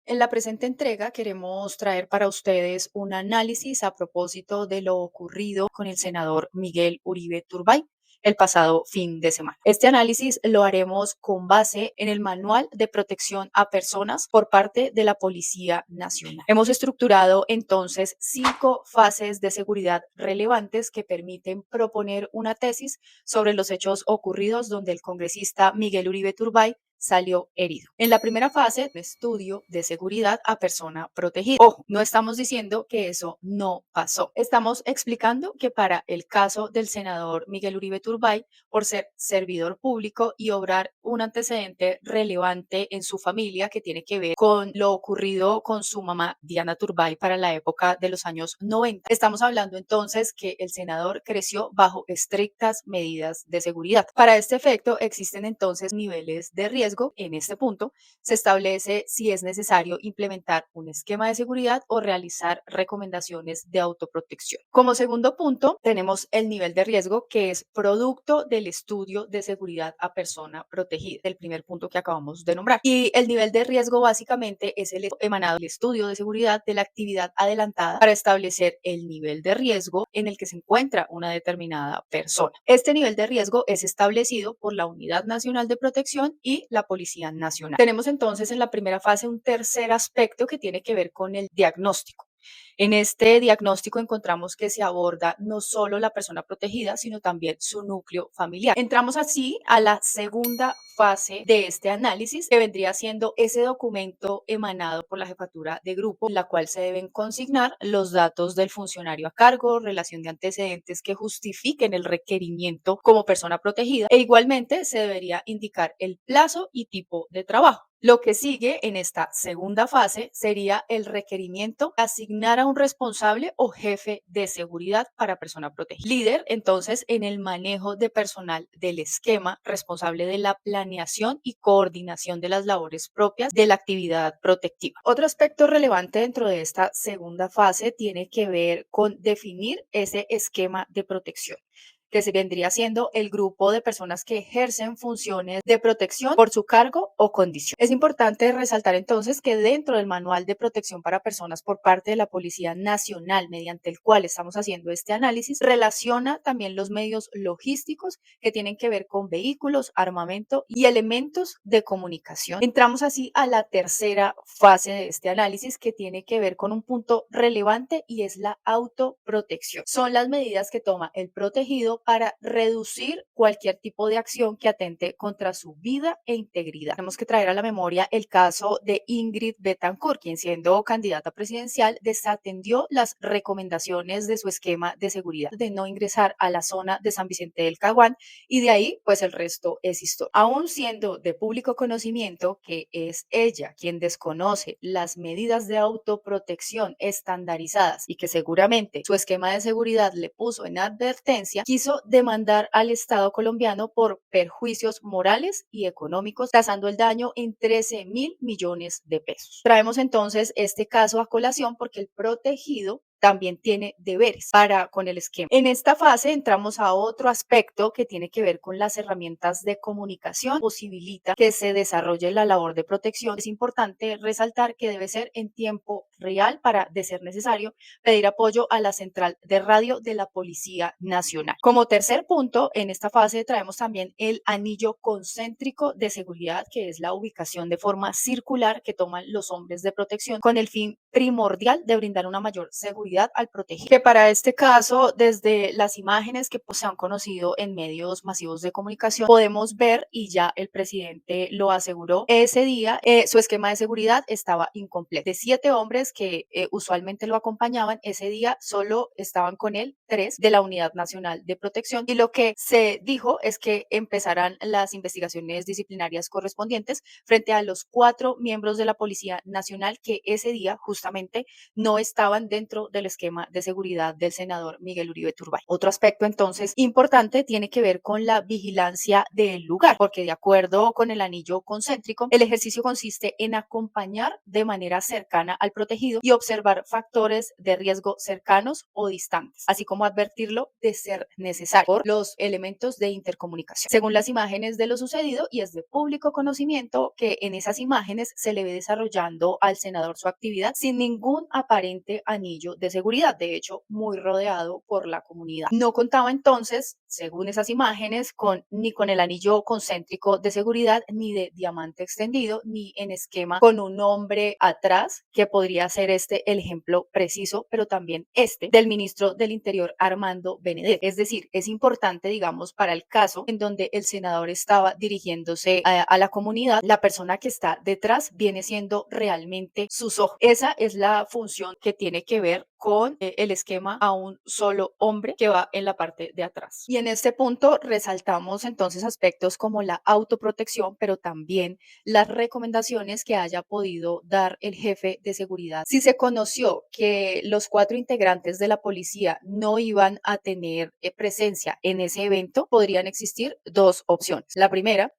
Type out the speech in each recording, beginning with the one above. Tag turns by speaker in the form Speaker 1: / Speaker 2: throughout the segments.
Speaker 1: En la presente entrega queremos traer para ustedes un análisis a propósito de lo ocurrido con el senador Miguel Uribe Turbay el pasado fin de semana. Este análisis lo haremos con base en el Manual de Protección a Personas por parte de la Policía Nacional. Hemos estructurado entonces 5 fases de seguridad relevantes que permiten proponer una tesis sobre los hechos ocurridos donde el congresista Miguel Uribe Turbay salió herido. En la primera fase, un estudio de seguridad a persona protegida. Ojo, no estamos diciendo que eso no pasó. Estamos explicando que para el caso del senador Miguel Uribe Turbay, por ser servidor público y obrar un antecedente relevante en su familia que tiene que ver con lo ocurrido con su mamá Diana Turbay para la época de los años 90. Estamos hablando entonces que el senador creció bajo estrictas medidas de seguridad. Para este efecto existen entonces niveles de riesgo. En este punto se establece si es necesario implementar un esquema de seguridad o realizar recomendaciones de autoprotección. Como segundo punto, tenemos el nivel de riesgo que es producto del estudio de seguridad a persona protegida, el primer punto que acabamos de nombrar. Y el nivel de riesgo básicamente es el emanado del estudio de seguridad de la actividad adelantada para establecer el nivel de riesgo en el que se encuentra una determinada persona. Este nivel de riesgo es establecido por la Unidad Nacional de Protección y la Policía Nacional. Tenemos entonces en la primera fase un tercer aspecto que tiene que ver con el diagnóstico. En este diagnóstico encontramos que se aborda no solo la persona protegida, sino también su núcleo familiar. Entramos así a la segunda fase de este análisis, que vendría siendo ese documento emanado por la jefatura de grupo, en la cual se deben consignar los datos del funcionario a cargo, relación de antecedentes que justifiquen el requerimiento como persona protegida, e igualmente se debería indicar el plazo y tipo de trabajo. Lo que sigue en esta segunda fase sería el requerimiento de asignar a un responsable o jefe de seguridad para persona protegida. Líder, entonces, en el manejo de personal del esquema, responsable de la planeación y coordinación de las labores propias de la actividad protectiva. Otro aspecto relevante dentro de esta segunda fase tiene que ver con definir ese esquema de protección, que se vendría siendo el grupo de personas que ejercen funciones de protección por su cargo o condición. Es importante resaltar entonces que dentro del Manual de Protección para Personas por parte de la Policía Nacional, mediante el cual estamos haciendo este análisis, relaciona también los medios logísticos que tienen que ver con vehículos, armamento y elementos de comunicación. Entramos así a la tercera fase de este análisis, que tiene que ver con un punto relevante y es la autoprotección. Son las medidas que toma el protegido para reducir cualquier tipo de acción que atente contra su vida e integridad. Tenemos que traer a la memoria el caso de Ingrid Betancourt, quien siendo candidata presidencial desatendió las recomendaciones de su esquema de seguridad de no ingresar a la zona de San Vicente del Caguán, y de ahí pues el resto es historia. Aún siendo de público conocimiento que es ella quien desconoce las medidas de autoprotección estandarizadas y que seguramente su esquema de seguridad le puso en advertencia, quiso demandar al Estado colombiano por perjuicios morales y económicos, tasando el daño en 13.000 millones de pesos. Traemos entonces este caso a colación porque el protegido también tiene deberes para con el esquema. En esta fase entramos a otro aspecto que tiene que ver con las herramientas de comunicación, posibilita que se desarrolle la labor de protección. Es importante resaltar que debe ser en tiempo real para, de ser necesario, pedir apoyo a la central de radio de la Policía Nacional. Como tercer punto, en esta fase traemos también el anillo concéntrico de seguridad, que es la ubicación de forma circular que toman los hombres de protección con el fin primordial de brindar una mayor seguridad al protegido. Que para este caso, desde las imágenes que pues, se han conocido en medios masivos de comunicación, podemos ver, y ya el presidente lo aseguró, ese día su esquema de seguridad estaba incompleto. De 7 hombres que usualmente lo acompañaban, ese día solo estaban con él 3 de la Unidad Nacional de Protección, y lo que se dijo es que empezarán las investigaciones disciplinarias correspondientes frente a los 4 miembros de la Policía Nacional que ese día justamente no estaban dentro de del esquema de seguridad del senador Miguel Uribe Turbay. Otro aspecto entonces importante tiene que ver con la vigilancia del lugar, porque de acuerdo con el anillo concéntrico, el ejercicio consiste en acompañar de manera cercana al protegido y observar factores de riesgo cercanos o distantes, así como advertirlo de ser necesario por los elementos de intercomunicación. Según las imágenes de lo sucedido, y es de público conocimiento que en esas imágenes se le ve desarrollando al senador su actividad sin ningún aparente anillo de seguridad, de hecho, muy rodeado por la comunidad. No contaba entonces, según esas imágenes, ni con el anillo concéntrico de seguridad, ni de diamante extendido, ni en esquema con un hombre atrás, que podría ser este el ejemplo preciso, pero también este del ministro del Interior, Armando Benedetti. Es decir, es importante, digamos, para el caso en donde el senador estaba dirigiéndose a la comunidad, la persona que está detrás viene siendo realmente sus ojos. Esa es la función que tiene que ver con el esquema a un solo hombre que va en la parte de atrás. Y en este punto resaltamos entonces aspectos como la autoprotección, pero también las recomendaciones que haya podido dar el jefe de seguridad. Si se conoció que los 4 integrantes de la policía no iban a tener presencia en ese evento, podrían existir 2 opciones. La primera,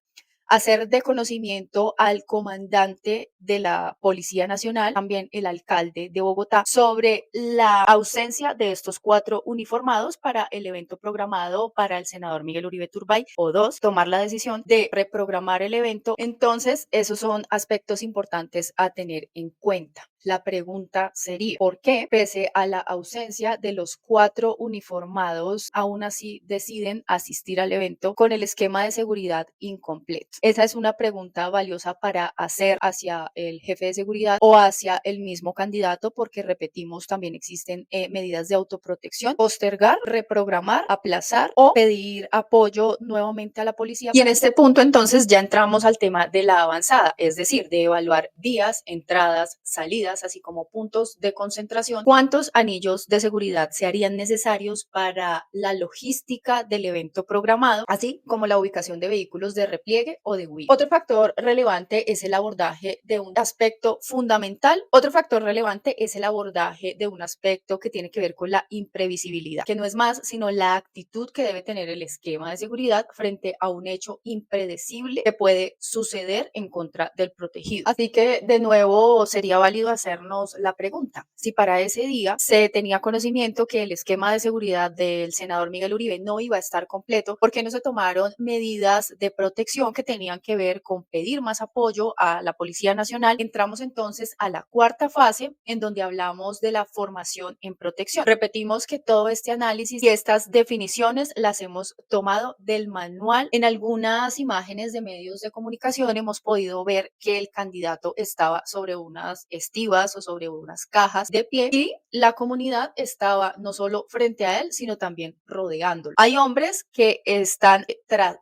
Speaker 1: hacer de conocimiento al comandante de la Policía Nacional, también el alcalde de Bogotá, sobre la ausencia de estos 4 uniformados para el evento programado para el senador Miguel Uribe Turbay, o 2, tomar la decisión de reprogramar el evento. Entonces, esos son aspectos importantes a tener en cuenta. La pregunta sería, ¿por qué, pese a la ausencia de los 4 uniformados, aún así deciden asistir al evento con el esquema de seguridad incompleto? Esa es una pregunta valiosa para hacer hacia el jefe de seguridad o hacia el mismo candidato, porque repetimos, también existen medidas de autoprotección: postergar, reprogramar, aplazar o pedir apoyo nuevamente a la policía. Y en este punto entonces ya entramos al tema de la avanzada, es decir, de evaluar vías, entradas, salidas, así como puntos de concentración. ¿Cuántos anillos de seguridad se harían necesarios para la logística del evento programado, así como la ubicación de vehículos de repliegue o de huida? Otro factor relevante es el abordaje de un aspecto fundamental. Otro factor relevante es el abordaje de un aspecto que tiene que ver con la imprevisibilidad, que no es más sino la actitud que debe tener el esquema de seguridad frente a un hecho impredecible que puede suceder en contra del protegido. Así que, de nuevo, sería válido hacernos la pregunta: si para ese día se tenía conocimiento que el esquema de seguridad del senador Miguel Uribe no iba a estar completo, ¿por qué no se tomaron medidas de protección que tenían que ver con pedir más apoyo a la Policía Nacional? Entramos entonces a la 4ª fase, en donde hablamos de la formación en protección. Repetimos que todo este análisis y estas definiciones las hemos tomado del manual. En algunas imágenes de medios de comunicación hemos podido ver que el candidato estaba sobre unas estivas o sobre unas cajas de pie, y la comunidad estaba no solo frente a él, sino también rodeándolo. Hay hombres que están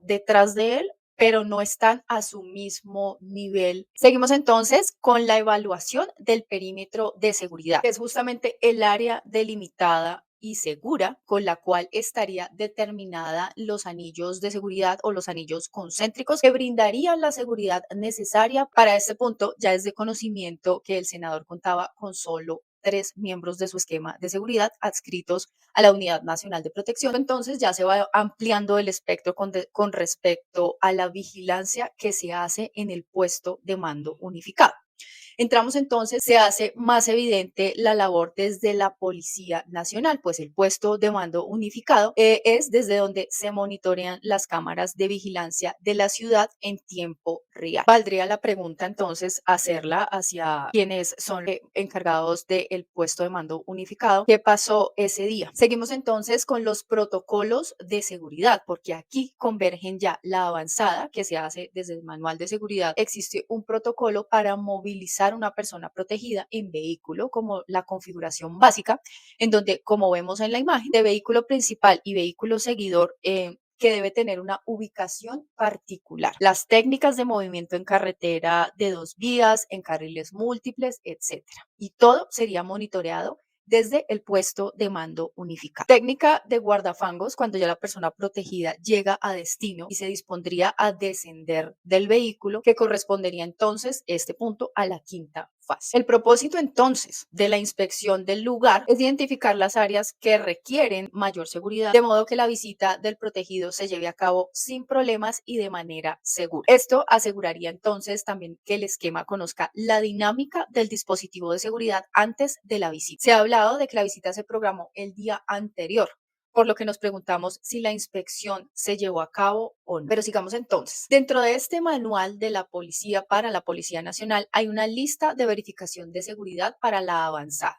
Speaker 1: detrás de él, pero no están a su mismo nivel. Seguimos entonces con la evaluación del perímetro de seguridad, que es justamente el área delimitada y segura con la cual estaría determinada los anillos de seguridad o los anillos concéntricos que brindarían la seguridad necesaria. Para este punto ya es de conocimiento que el senador contaba con solo 3 miembros de su esquema de seguridad adscritos a la Unidad Nacional de Protección. Entonces ya se va ampliando el espectro con respecto a la vigilancia que se hace en el puesto de mando unificado. Entramos entonces, se hace más evidente la labor desde la Policía Nacional, pues el puesto de mando unificado es desde donde se monitorean las cámaras de vigilancia de la ciudad en tiempo real. Valdría la pregunta entonces hacerla hacia quienes son encargados del puesto de mando unificado: ¿qué pasó ese día? Seguimos entonces con los protocolos de seguridad, porque aquí convergen ya la avanzada que se hace desde el manual de seguridad. Existe un protocolo para movilizar una persona protegida en vehículo, como la configuración básica, en donde, como vemos en la imagen, de vehículo principal y vehículo seguidor, que debe tener una ubicación particular. Las técnicas de movimiento en carretera de 2 vías, en carriles múltiples, etcétera. Y todo sería monitoreado desde el puesto de mando unificado. Técnica de guardafangos: cuando ya la persona protegida llega a destino y se dispondría a descender del vehículo, que correspondería entonces este punto a la 5ª fácil. El propósito entonces de la inspección del lugar es identificar las áreas que requieren mayor seguridad, de modo que la visita del protegido se lleve a cabo sin problemas y de manera segura. Esto aseguraría entonces también que el esquema conozca la dinámica del dispositivo de seguridad antes de la visita. Se ha hablado de que la visita se programó el día anterior, por lo que nos preguntamos si la inspección se llevó a cabo o no. Pero sigamos entonces. Dentro de este manual de la policía para la Policía Nacional hay una lista de verificación de seguridad para la avanzada.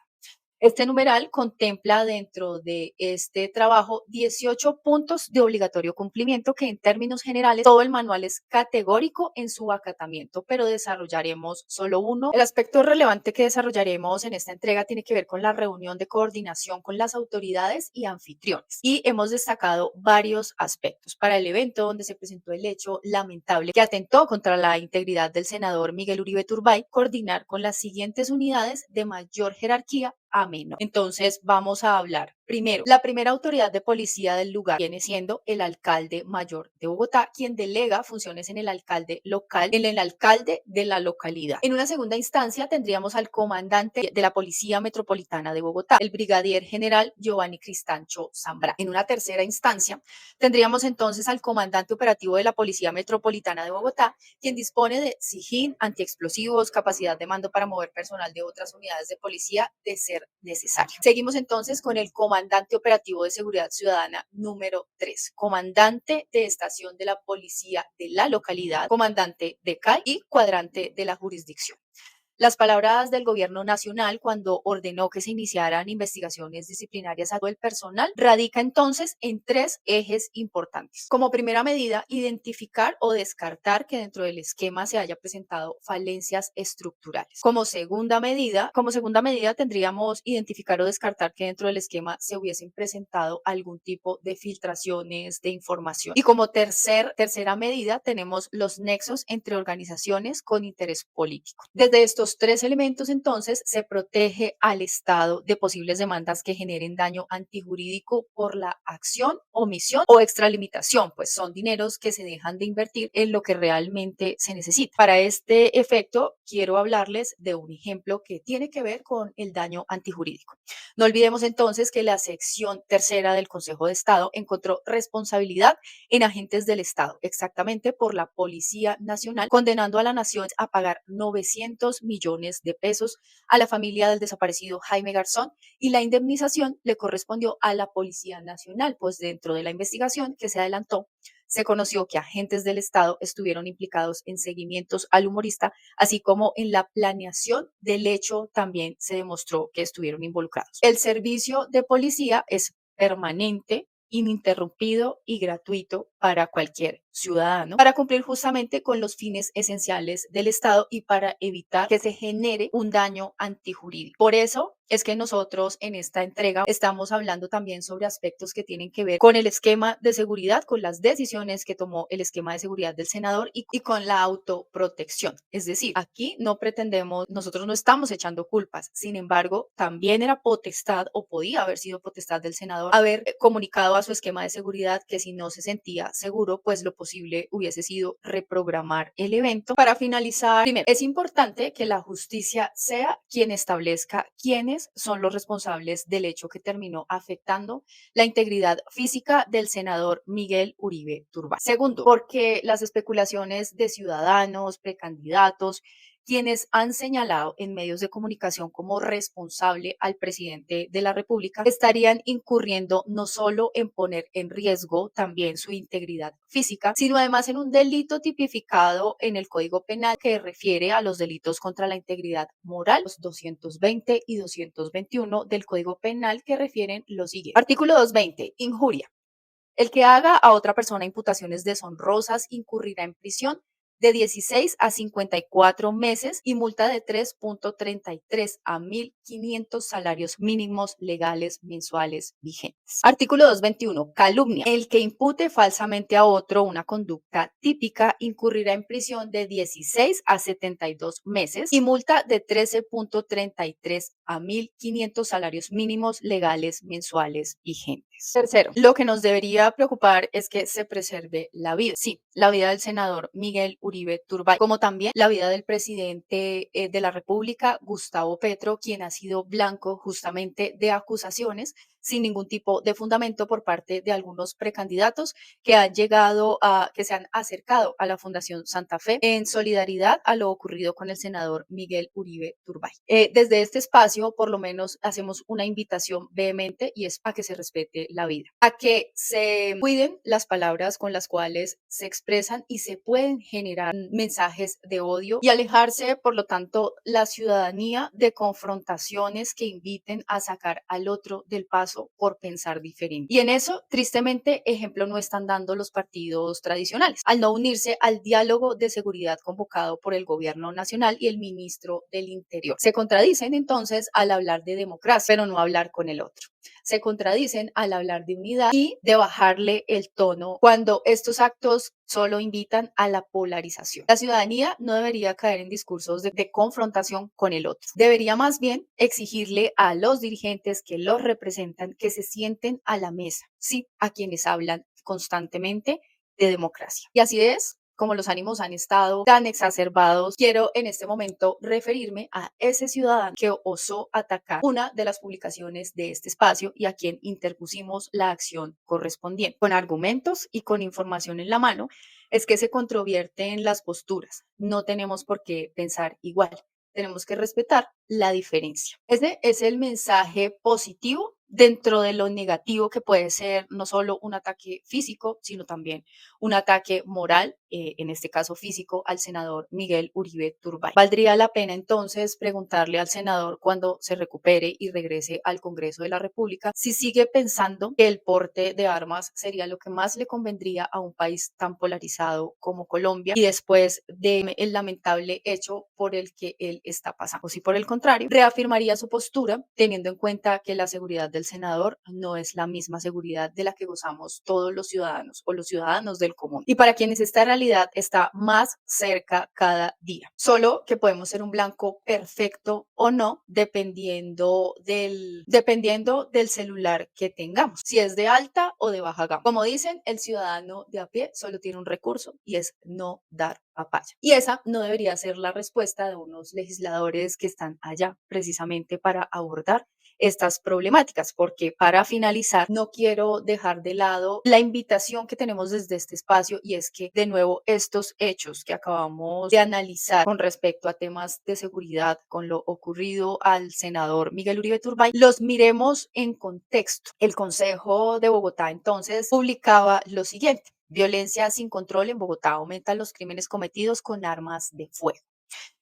Speaker 1: Este numeral contempla dentro de este trabajo 18 puntos de obligatorio cumplimiento que en términos generales todo el manual es categórico en su acatamiento, pero desarrollaremos solo uno. El aspecto relevante que desarrollaremos en esta entrega tiene que ver con la reunión de coordinación con las autoridades y anfitriones. Y hemos destacado varios aspectos. Para el evento donde se presentó el hecho lamentable que atentó contra la integridad del senador Miguel Uribe Turbay, coordinar con las siguientes unidades de mayor jerarquía a menor. Entonces vamos a hablar primero. La primera autoridad de policía del lugar viene siendo el alcalde mayor de Bogotá, quien delega funciones en el alcalde local, en el alcalde de la localidad. En una segunda instancia tendríamos al comandante de la Policía Metropolitana de Bogotá, el brigadier general Giovanni Cristancho Zambrano. En una tercera instancia tendríamos entonces al comandante operativo de la Policía Metropolitana de Bogotá, quien dispone de SIJIN, antiexplosivos, capacidad de mando para mover personal de otras unidades de policía de ser necesario. Seguimos entonces con el comandante operativo de seguridad ciudadana número 3, comandante de estación de la policía de la localidad, comandante de CAI y cuadrante de la jurisdicción. Las palabras del gobierno nacional cuando ordenó que se iniciaran investigaciones disciplinarias a todo el personal radica entonces en tres ejes importantes. Como primera medida, identificar o descartar que dentro del esquema se haya presentado falencias estructurales. Como segunda medida tendríamos identificar o descartar que dentro del esquema se hubiesen presentado algún tipo de filtraciones de información. Y como tercera medida tenemos los nexos entre organizaciones con interés político. Desde estos tres elementos, entonces, se protege al Estado de posibles demandas que generen daño antijurídico por la acción, omisión o extralimitación, pues son dineros que se dejan de invertir en lo que realmente se necesita. Para este efecto, quiero hablarles de un ejemplo que tiene que ver con el daño antijurídico. No olvidemos entonces que la sección tercera del Consejo de Estado encontró responsabilidad en agentes del Estado, exactamente por la Policía Nacional, condenando a la nación a pagar 900 millones de pesos a la familia del desaparecido Jaime Garzón, y la indemnización le correspondió a la Policía Nacional, pues dentro de la investigación que se adelantó, se conoció que agentes del Estado estuvieron implicados en seguimientos al humorista, así como en la planeación del hecho también se demostró que estuvieron involucrados. El servicio de policía es permanente, ininterrumpido y gratuito para cualquier ciudadano, para cumplir justamente con los fines esenciales del Estado y para evitar que se genere un daño antijurídico. Por eso es que nosotros en esta entrega estamos hablando también sobre aspectos que tienen que ver con el esquema de seguridad, con las decisiones que tomó el esquema de seguridad del senador y con la autoprotección. Es decir, aquí no pretendemos, nosotros no estamos echando culpas. Sin embargo, también era potestad o podía haber sido potestad del senador haber comunicado a su esquema de seguridad que si no se sentía seguro, pues lo posible hubiese sido reprogramar el evento. Para finalizar, primero, es importante que la justicia sea quien establezca quiénes son los responsables del hecho que terminó afectando la integridad física del senador Miguel Uribe Turbay. Segundo, porque las especulaciones de ciudadanos, precandidatos, quienes han señalado en medios de comunicación como responsable al presidente de la República, estarían incurriendo no solo en poner en riesgo también su integridad física, sino además en un delito tipificado en el Código Penal que refiere a los delitos contra la integridad moral, los 220 y 221 del Código Penal, que refieren lo siguiente. Artículo 220, injuria. El que haga a otra persona imputaciones deshonrosas incurrirá en prisión de 16 a 54 meses y multa de 3.33 a 1.500 salarios mínimos legales mensuales vigentes. Artículo 221. Calumnia. El que impute falsamente a otro una conducta típica incurrirá en prisión de 16 a 72 meses y multa de 13.33 a 1.500 salarios mínimos legales mensuales vigentes. Tercero, lo que nos debería preocupar es que se preserve la vida. Sí, la vida del senador Miguel Uribe Turbay, como también la vida del presidente de la República, Gustavo Petro, quien ha sido blanco justamente de acusaciones sin ningún tipo de fundamento por parte de algunos precandidatos que se han acercado a la Fundación Santa Fe en solidaridad a lo ocurrido con el senador Miguel Uribe Turbay. Desde este espacio, por lo menos, hacemos una invitación vehemente y es a que se respete la vida, a que se cuiden las palabras con las cuales se expresan y se pueden generar mensajes de odio y alejarse, por lo tanto, la ciudadanía de confrontaciones que inviten a sacar al otro del paso por pensar diferente. Y en eso, tristemente, ejemplo no están dando los partidos tradicionales, al no unirse al diálogo de seguridad convocado por el gobierno nacional y el ministro del Interior. Se contradicen entonces al hablar de democracia, pero no hablar con el otro. Se contradicen al hablar de unidad y de bajarle el tono cuando estos actos solo invitan a la polarización. La ciudadanía no debería caer en discursos de confrontación con el otro. Debería más bien exigirle a los dirigentes que los representan que se sienten a la mesa, sí, a quienes hablan constantemente de democracia. Y así es como los ánimos han estado tan exacerbados, quiero en este momento referirme a ese ciudadano que osó atacar una de las publicaciones de este espacio y a quien interpusimos la acción correspondiente. Con argumentos y con información en la mano, es que se controvierten las posturas. No tenemos por qué pensar igual. Tenemos que respetar la diferencia. Ese es el mensaje positivo dentro de lo negativo que puede ser no solo un ataque físico, sino también un ataque moral, en este caso físico, al senador Miguel Uribe Turbay. Valdría la pena entonces preguntarle al senador cuando se recupere y regrese al Congreso de la República si sigue pensando que el porte de armas sería lo que más le convendría a un país tan polarizado como Colombia y después del lamentable hecho por el que él está pasando. O si por el contrario, reafirmaría su postura teniendo en cuenta que la seguridad del senador no es la misma seguridad de la que gozamos todos los ciudadanos o los ciudadanos del común y para quienes esta realidad está más cerca cada día. Solo que podemos ser un blanco perfecto o no dependiendo del celular que tengamos, si es de alta o de baja gama. Como dicen, el ciudadano de a pie solo tiene un recurso y es no dar papaya. Y esa no debería ser la respuesta de unos legisladores que están allá precisamente para abordar estas problemáticas, porque para finalizar, no quiero dejar de lado la invitación que tenemos desde este espacio y es que de nuevo estos hechos que acabamos de analizar con respecto a temas de seguridad con lo ocurrido al senador Miguel Uribe Turbay, los miremos en contexto. El Consejo de Bogotá entonces publicaba lo siguiente: violencia sin control en Bogotá, aumentan los crímenes cometidos con armas de fuego.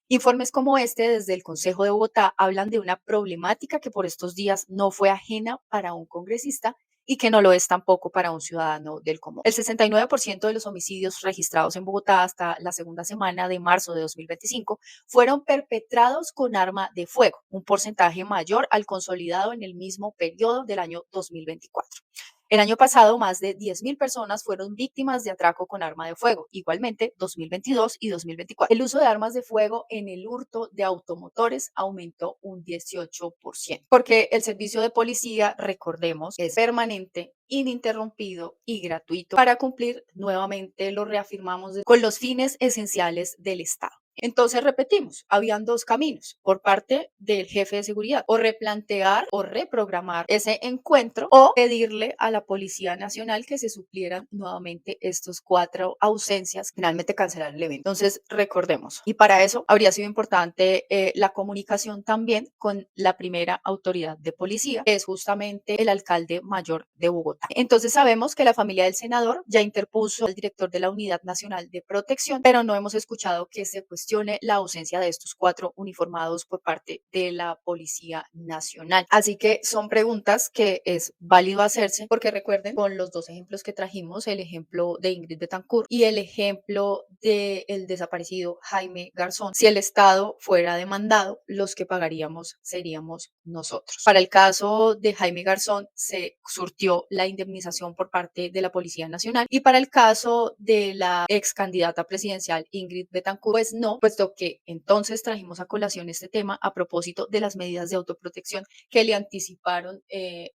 Speaker 1: Informes como este desde el Consejo de Bogotá hablan de una problemática que por estos días no fue ajena para un congresista y que no lo es tampoco para un ciudadano del común. El 69% de los homicidios registrados en Bogotá hasta la segunda semana de marzo de 2025 fueron perpetrados con arma de fuego, un porcentaje mayor al consolidado en el mismo periodo del año 2024. El año pasado, más de 10.000 personas fueron víctimas de atraco con arma de fuego. Igualmente, 2022 y 2024. El uso de armas de fuego en el hurto de automotores aumentó un 18%. Porque el servicio de policía, recordemos, es permanente, ininterrumpido y gratuito para cumplir, nuevamente lo reafirmamos, con los fines esenciales del Estado. Entonces repetimos, habían dos caminos por parte del jefe de seguridad: o replantear o reprogramar ese encuentro o pedirle a la Policía Nacional que se suplieran nuevamente estos 4 ausencias, finalmente cancelar el evento. Entonces recordemos, y para eso habría sido importante la comunicación también con la primera autoridad de policía, que es justamente el alcalde mayor de Bogotá. Entonces sabemos que la familia del senador ya interpuso al director de la Unidad Nacional de Protección, pero no hemos escuchado que se cuestione la ausencia de estos 4 uniformados por parte de la Policía Nacional. Así que son preguntas que es válido hacerse, porque recuerden, con los 2 ejemplos que trajimos, el ejemplo de Ingrid Betancourt y el ejemplo del desaparecido Jaime Garzón, si el Estado fuera demandado, los que pagaríamos seríamos nosotros. Para el caso de Jaime Garzón se surtió la indemnización por parte de la Policía Nacional y para el caso de la ex candidata presidencial Ingrid Betancourt, pues no, no, puesto que entonces trajimos a colación este tema a propósito de las medidas de autoprotección que le anticiparon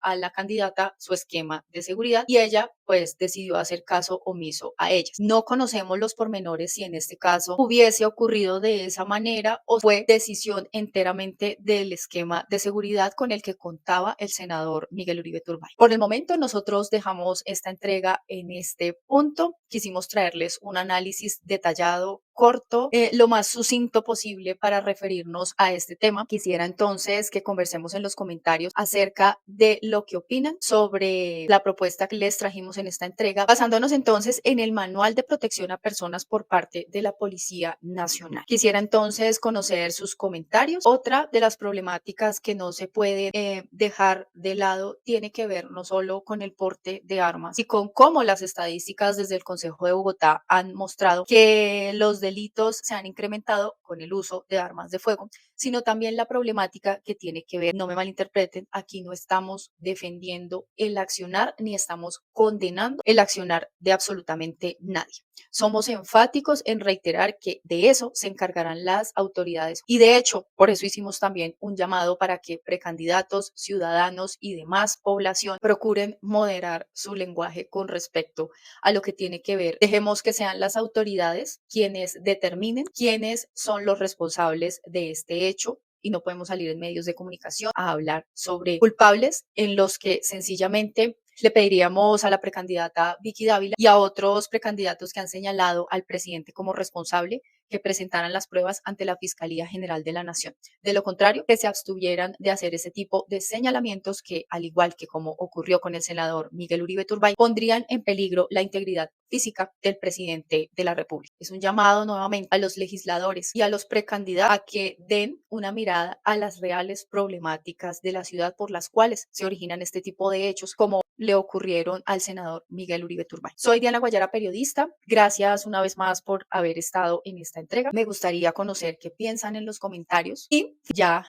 Speaker 1: a la candidata su esquema de seguridad y ella pues decidió hacer caso omiso a ellas. No conocemos los pormenores si en este caso hubiese ocurrido de esa manera o fue decisión enteramente del esquema de seguridad con el que contaba el senador Miguel Uribe Turbay. Por el momento nosotros dejamos esta entrega en este punto. Quisimos traerles un análisis detallado, corto, lo más sucinto posible para referirnos a este tema. Quisiera entonces que conversemos en los comentarios acerca de lo que opinan sobre la propuesta que les trajimos en esta entrega, basándonos entonces en el Manual de Protección a Personas por parte de la Policía Nacional. Quisiera entonces conocer sus comentarios. Otra de las problemáticas que no se puede dejar de lado tiene que ver no solo con el porte de armas y con cómo las estadísticas desde el Consejo de Bogotá han mostrado que los delitos se han incrementado con el uso de armas de fuego, sino también la problemática que tiene que ver, no me malinterpreten, aquí no estamos defendiendo el accionar ni estamos condenando el accionar de absolutamente nadie. Somos enfáticos en reiterar que de eso se encargarán las autoridades y de hecho, por eso hicimos también un llamado para que precandidatos, ciudadanos y demás población procuren moderar su lenguaje con respecto a lo que tiene que ver. Dejemos que sean las autoridades quienes determinen quiénes son los responsables de este hecho y no podemos salir en medios de comunicación a hablar sobre culpables en los que sencillamente le pediríamos a la precandidata Vicky Dávila y a otros precandidatos que han señalado al presidente como responsable que presentaran las pruebas ante la Fiscalía General de la Nación. De lo contrario, que se abstuvieran de hacer ese tipo de señalamientos que, al igual que como ocurrió con el senador Miguel Uribe Turbay, pondrían en peligro la integridad física del presidente de la República. Es un llamado nuevamente a los legisladores y a los precandidatos a que den una mirada a las reales problemáticas de la ciudad por las cuales se originan este tipo de hechos, como le ocurrieron al senador Miguel Uribe Turbay. Soy Diana Guayara, periodista. Gracias una vez más por haber estado en esta entrega. Me gustaría conocer qué piensan en los comentarios y ya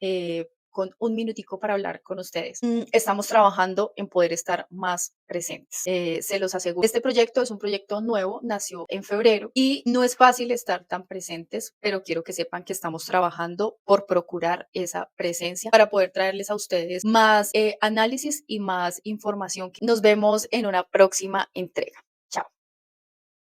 Speaker 1: con un minutico para hablar con ustedes. Estamos trabajando en poder estar más presentes. Se los aseguro. Este proyecto es un proyecto nuevo, nació en febrero y no es fácil estar tan presentes, pero quiero que sepan que estamos trabajando por procurar esa presencia para poder traerles a ustedes más análisis y más información. Nos vemos en una próxima entrega.